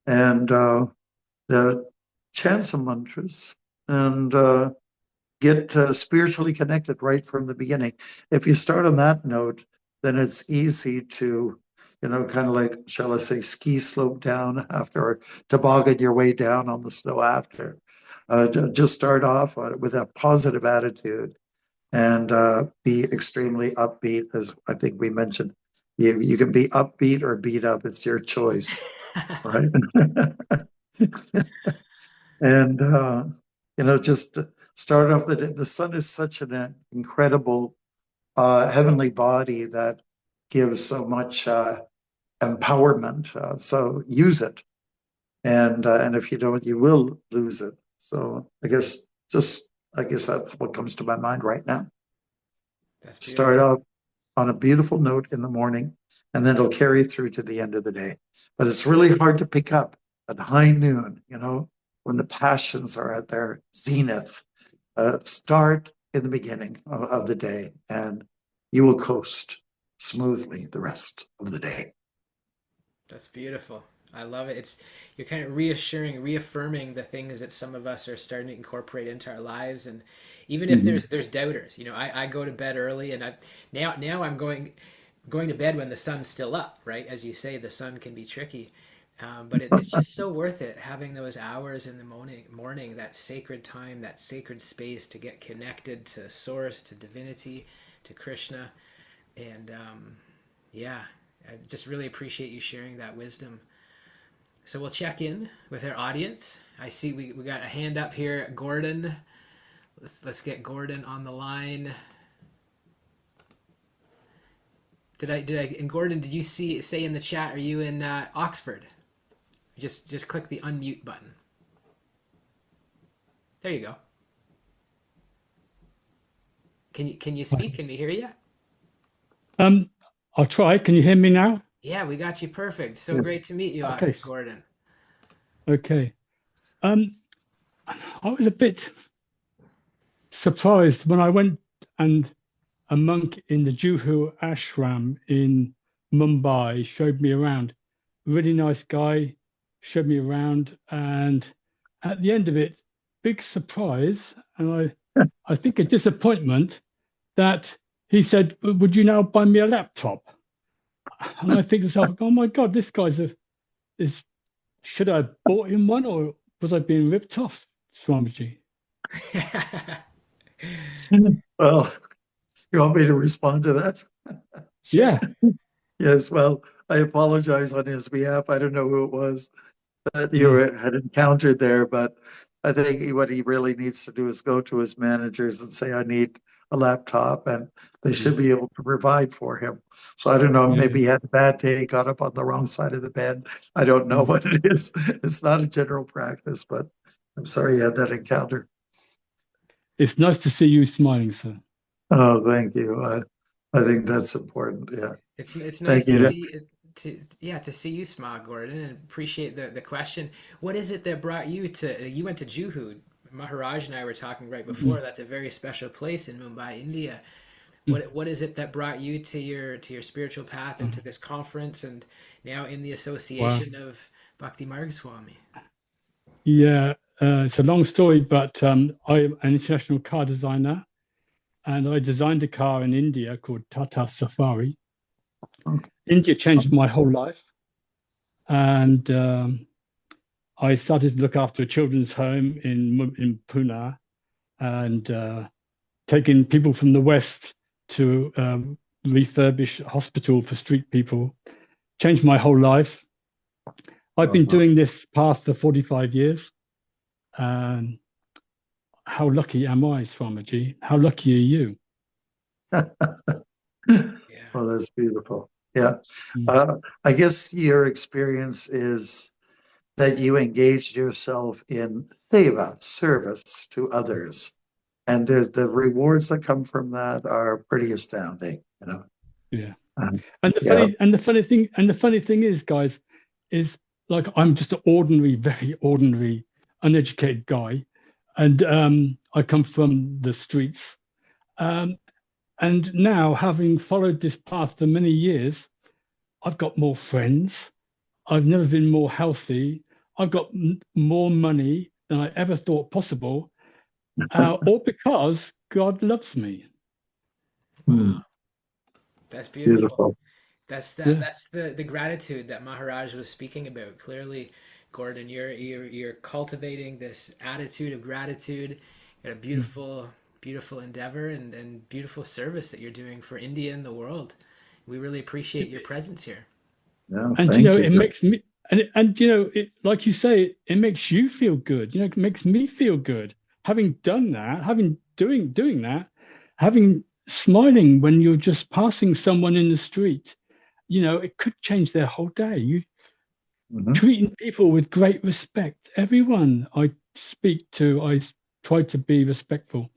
and chant some mantras and get spiritually connected right from the beginning. If you start on that note, then it's easy to, kind of like, shall I say, ski slope down after, or toboggan your way down on the snow after. Just start off with a positive attitude and be extremely upbeat, as I think we mentioned. You can be upbeat or beat up. It's your choice, right? And just start off the sun is such an incredible heavenly body that gives so much empowerment. So use it and if you don't, you will lose it. So I guess that's what comes to my mind right now. That's Start beautiful. out on a beautiful note in the morning, and then it'll carry through to the end of the day. But it's really hard to pick up at high noon, when the passions are at their zenith. Start in the beginning of the day, and you will coast smoothly the rest of the day. That's beautiful. I love it. You're kind of reaffirming the things that some of us are starting to incorporate into our lives, and even if Mhm. there's doubters, I go to bed early, and now I'm going to bed when the sun's still up, right? As you say, the sun can be tricky, but it's just so worth it having those hours in the morning, that sacred time, that sacred space to get connected to Source, to divinity, to Krishna, and yeah, I just really appreciate you sharing that wisdom. So we'll check in with our audience. I see we got a hand up here, Gordon. Let's get Gordon on the line. And Gordon, did you say in the chat? Are you in Oxford? Just click the unmute button. There you go. Can you speak? Can we hear you? Um, I'll try. Can you hear me now? Yeah, we got you perfect. So Yes. great to meet you, Okay. Gordon. Okay. I was a bit surprised when I went, and a monk in the Juhu ashram in Mumbai showed me around. Really nice guy, showed me around, and at the end of it, big surprise, and I think a disappointment that he said, "Would you now buy me a laptop?" And I think to myself, "Oh my God, this guy's is should I have bought him one, or was I being ripped off, Swamiji?" Well, you want me to respond to that? Sure. Yeah. Yes, well, I apologize on his behalf. I don't know who it was that you Mm, had encountered there, but I think what he really needs to do is go to his managers and say, I need a laptop, and they should yeah. be able to provide for him. So I don't know, Yeah. maybe he had a bad day, got up on the wrong side of the bed. I don't know Mm. what it is. It's not a general practice, but I'm sorry you had that encounter. It's nice to see you smiling, sir. Oh, thank you. I think that's important. Yeah. It's nice Thank to you. see to see you smile, Gordon, and appreciate the question. What is it that brought you to you went to Juhu? Maharaj and I were talking right before. Mm, That's a very special place in Mumbai, India. mm, What is it that brought you to your spiritual path and to mm. this conference and now in the Wow. association of Bhaktimarga Swami? Yeah. It's a long story, but I'm an international car designer, and I designed a car in India called Tata Safari. India changed my whole life, and I started to look after a children's home in Pune, and taking people from the West to refurbish a hospital for street people. Changed my whole life. I've been Oh, doing this path for 45 years. Um, how lucky am I, Swamiji? How lucky are you? wow. Yeah. Well, that's beautiful. Yeah. Mm, Uh, I guess your experience is that you engaged yourself in seva, service to others. And there's the rewards that come from that are pretty astounding. yeah. Um, And yeah. the funny thing is, guys, is like I'm just an ordinary, very ordinary, uneducated guy, and I come from the streets. Um, and now, having followed this path for many years, I've got more friends. I've never been more healthy. I've got more money than I ever thought possible, all because God loves me. Hmm. Wow. That's beautiful. Beautiful. That's Yeah. the gratitude that Maharaj was speaking about. Clearly, Gordon, you're cultivating this attitude of gratitude. You got a Mm. beautiful endeavor and beautiful service that you're doing for India and the world. We really appreciate your presence here. Yeah. And Thank it you. makes me, and it, like you say, it makes you feel good. It makes me feel good. Having done that, doing that, having smiling when you're just passing someone in the street, it could change their whole day. treating people with great respect. Everyone I speak to, I try to be respectful,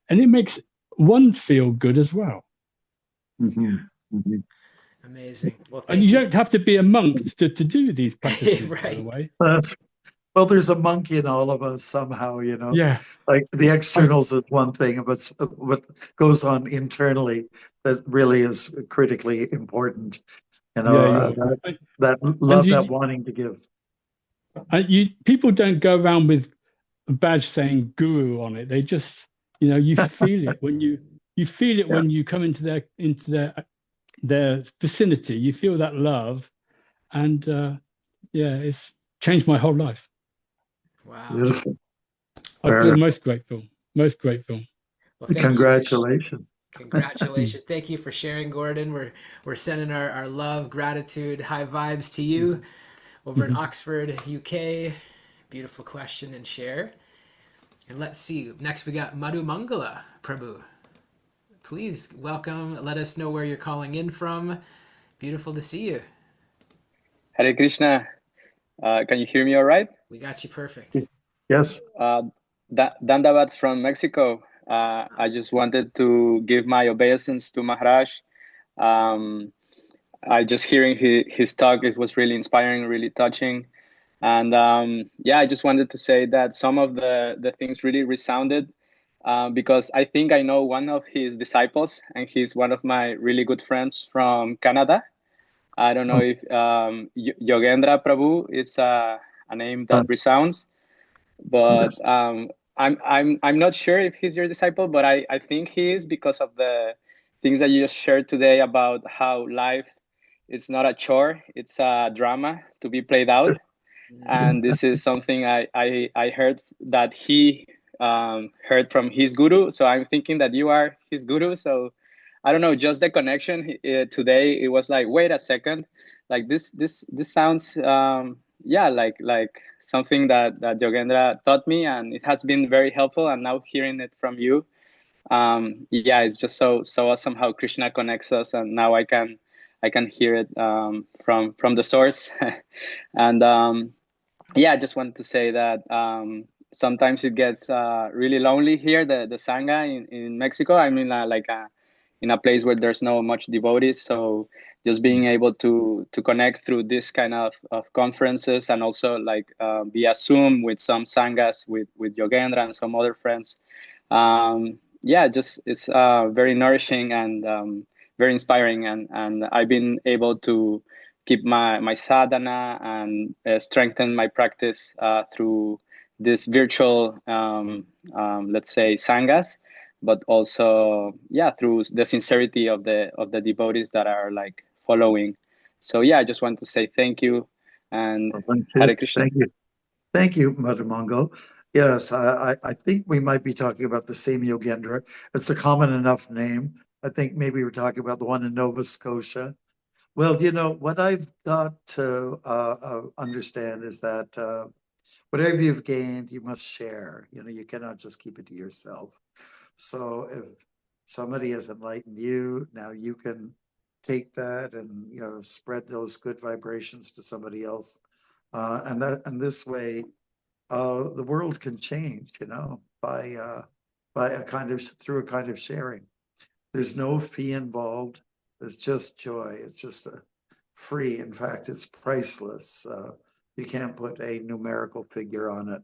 and it makes one feel good as well. Amazing. Well, And thank you you. don't have to be a monk to do these practices, by the Right. way. Well, there's a monk in all of us somehow, you know. Yeah. Like the externals is one thing, but what goes on internally that really is critically important. You know, Yeah, that love, that wanting to give. people don't go around with a badge saying guru on it. They just, you feel it when you feel it Yeah. when you come into their vicinity. You feel that love, and it's changed my whole life. Wow. Beautiful. I feel most grateful. Most grateful. Well, thank Congratulations. you. Congratulations. Thank you for sharing, Gordon. We're sending our love, gratitude, high vibes to you over in Oxford, UK. Beautiful question and share. And let's see. Next we got Madhu Mangala Prabhu. Please welcome. Let us know where you're calling in from. Beautiful to see you. Hare Krishna. Can you hear me all right? We got you perfect. Yes. Dandavats from Mexico. I just wanted to give my obeisance to Maharaj. I just hearing his talk, it was really inspiring, really touching. And I just wanted to say that some of the things really resounded because I think I know one of his disciples, and he's one of my really good friends from Canada. I don't know if Yogendra Prabhu is a name that resounds, but I'm not sure if he's your disciple, but I think he is, because of the things that you just shared today about how life is not a chore, it's a drama to be played out. And this is something I heard that he heard from his guru. So I'm thinking that you are his guru. So I don't know, just the connection today. It was like, wait a second, like this sounds like something that Yogendra taught me, and it has been very helpful. And now hearing it from you, it's just so awesome how Krishna connects us, and now I can hear it from the source. And I just wanted to say that sometimes it gets really lonely here, the Sangha in Mexico. I'm in in a place where there's no much devotees. So just being able to connect through this kind of conferences, and also via Zoom with some Sanghas, with Yogendra and some other friends. Just it's very nourishing and very inspiring. And I've been able to keep my sadhana and strengthen my practice through this virtual, let's say, sanghas, but also through the sincerity of the devotees that are following. So I just want to say thank you, and Hare Krishna. Thank you, Madhu Mangal. Yes, I think we might be talking about the same Yogendra. It's a common enough name. I think maybe we're talking about the one in Nova Scotia. Well, what I've got to understand is that whatever you've gained, you must share. You cannot just keep it to yourself. So if somebody has enlightened you, now you can take that and spread those good vibrations to somebody else. And this way, the world can change, by through a kind of sharing. There's no fee involved. It's just joy. It's just free. In fact, it's priceless. You can't put a numerical figure on it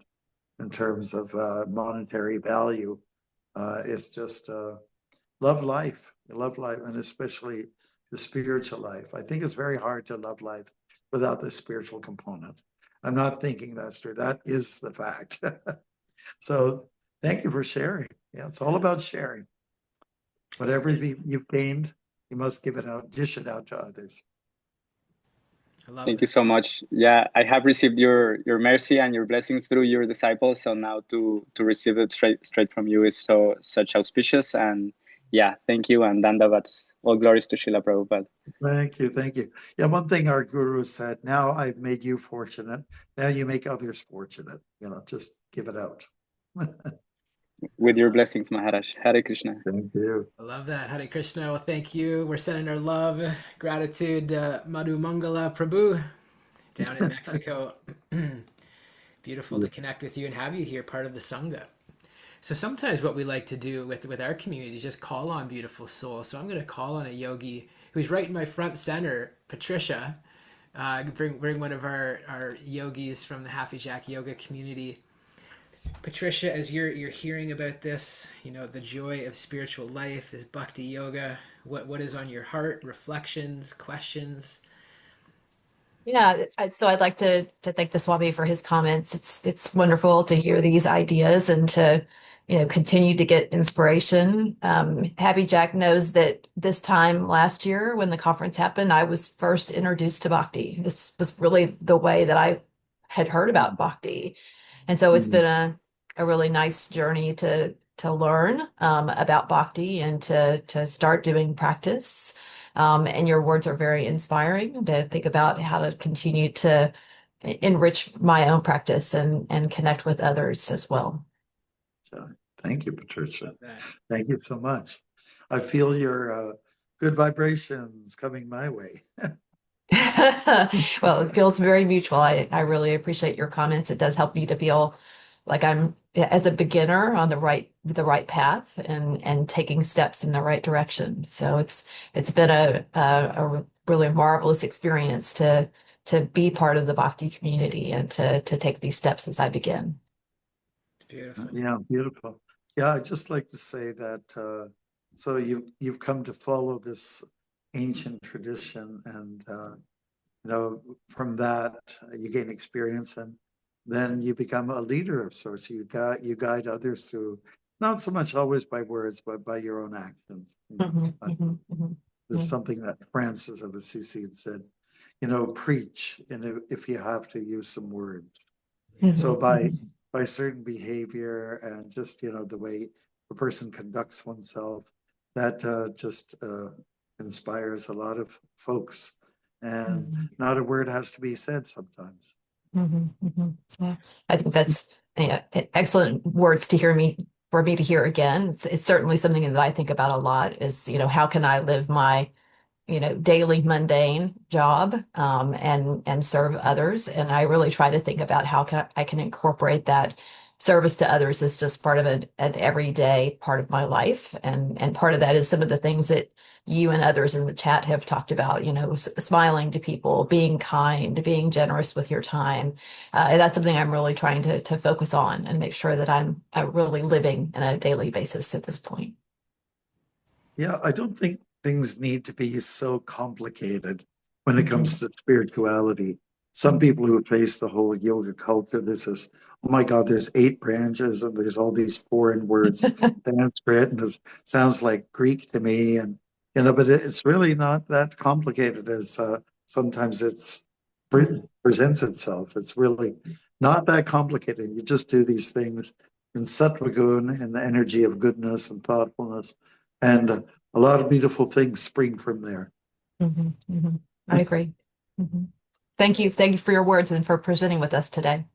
in terms of monetary value. It's just love life. Love life, and especially the spiritual life. I think it's very hard to love life without the spiritual component. I'm not thinking that's true. That is the fact. So thank you for sharing. Yeah, it's all about sharing. Whatever you've gained, you must give it out, dish it out to others. Thank you so much. Yeah, I have received your mercy and your blessings through your disciples. So now to receive it straight from you is such auspicious. And thank you, and Dandavats. All glories to Srila Prabhupada. Thank you. Yeah, one thing our guru said, now I've made you fortunate. Now you make others fortunate. Just give it out. With your blessings, Maharaj. Hare Krishna. Thank you. I love that. Hare Krishna. Well, thank you. We're sending our love, gratitude, Madhu Mangala Prabhu. down in Mexico. Beautiful Yeah. to connect with you and have you here, part of the Sangha. So sometimes what we like to do with our community is just call on beautiful souls. So I'm going to call on a yogi who's right in my front center, Patricia. Bring one of our yogis from the Happy Jack Yoga community. Patricia, as you're hearing about this, the joy of spiritual life, this Bhakti Yoga, what is on your heart? Reflections, questions? Yeah, so I'd like to thank the Swami for his comments. It's wonderful to hear these ideas and to continue to get inspiration. Happy Jack knows that this time last year when the conference happened, I was first introduced to Bhakti. This was really the way that I had heard about Bhakti, and so it's been a really nice journey to learn about Bhakti and to start doing practice. And your words are very inspiring to think about how to continue to enrich my own practice and connect with others as well. So, thank you, Patricia. Love that. Thank you so much. I feel your good vibrations coming my way. Well, it feels very mutual. I really appreciate your comments. It does help me to feel like I'm, as a beginner, on the right path and taking steps in the right direction. So it's been a really marvelous experience to be part of the Bhakti community and to take these steps as I begin. Beautiful. Yeah, beautiful. Yeah, I'd just like to say that so you've come to follow this ancient tradition, and from that you gain experience, and then you become a leader of sorts. You guide others through, not so much always by words, but by your own actions. There's something that Francis of Assisi had said, preach, and if you have to, use some words. So by certain behavior and just the way a person conducts oneself, that just inspires a lot of folks, and not a word has to be said sometimes. Yeah, I think that's excellent words to hear for me to hear again. It's certainly something that I think about a lot is, how can I live my daily mundane job and serve others. And I really try to think about how I can incorporate that service to others as just part of an everyday part of my life. And part of that is some of the things that you and others in the chat have talked about, smiling to people, being kind, being generous with your time. And that's something I'm really trying to focus on and make sure that I'm really living on a daily basis at this point. Yeah, I don't think things need to be so complicated when it comes to spirituality. Some people who face the whole yoga culture, this is, oh my God, there's 8 branches and there's all these foreign words, Sanskrit, and it sounds like Greek to me. And, but it's really not that complicated as sometimes it's presents itself. It's really not that complicated. You just do these things in sattva gun, in the energy of goodness and thoughtfulness. And a lot of beautiful things spring from there. I agree. Thank you for your words and for presenting with us today.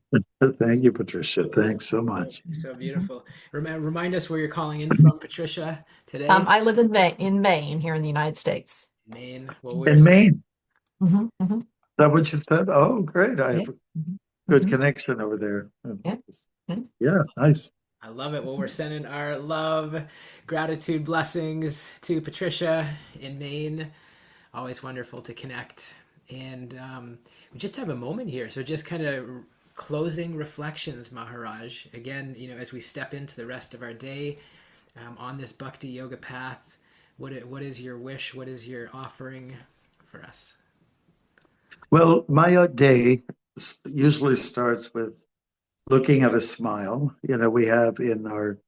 Thank you, Patricia. Thanks so much. So beautiful. Remind us where you're calling in from, Patricia, today. I live in Maine here in the United States. Maine. In Maine. Is that what you said? Oh, great. I have a good connection over there. Yeah, nice. I love it. Well, we're sending our love, gratitude, blessings to Patricia in Maine. Always wonderful to connect. And we just have a moment here. So just kind of closing reflections, Maharaj. Again, as we step into the rest of our day on this Bhakti Yoga path, what is your wish? What is your offering for us? Well, my day usually starts with looking at a smile. We have in our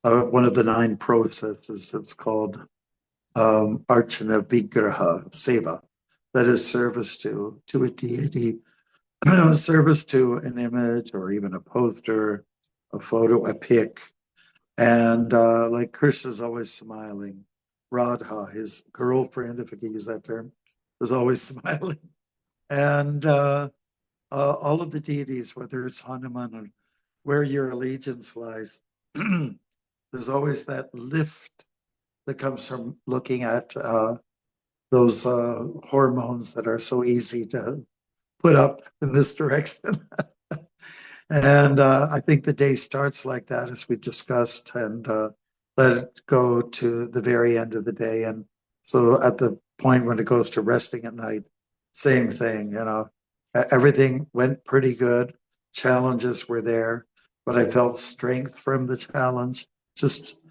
one of the 9 processes, it's called Archana Vigraha Seva. That is service to a deity, service to an image or even a poster, a photo, a pic. And like Krishna's always smiling. Radha, his girlfriend, if I can use that term, is always smiling. And all of the deities, whether it's Hanuman or where your allegiance lies, there's always that lift that comes from looking at those hormones that are so easy to put up in this direction. And I think the day starts like that, as we discussed, and let it go to the very end of the day. And so at the point when it goes to resting at night, same thing, everything went pretty good. Challenges were there, but I felt strength from the challenge. Just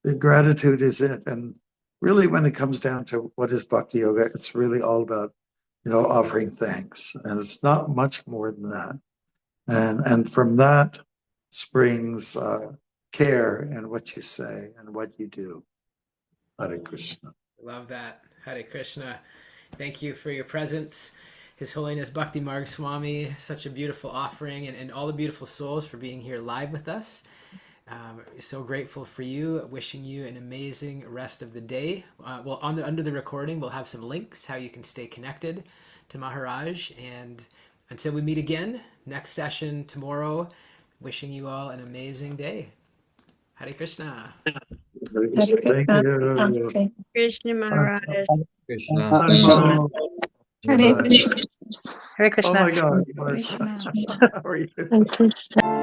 the gratitude is it. And really, when it comes down to what is Bhakti Yoga, it's really all about, offering thanks. And it's not much more than that. And from that springs care in what you say and what you do. Hare Krishna. Love that. Hare Krishna. Thank you for your presence. His Holiness Bhaktimarga Swami, such a beautiful offering, and all the beautiful souls for being here live with us. So grateful for you. Wishing you an amazing rest of the day. Well, under the recording, we'll have some links how you can stay connected to Maharaj. And until we meet again, next session tomorrow, wishing you all an amazing day. Hare Krishna. Hare Krishna. Thank you. Namaste. Krishna Maharaj. Krishna. Bye. Hare Krishna. Hare Oh Krishna. my God. Krishna. How are you? Hare Krishna.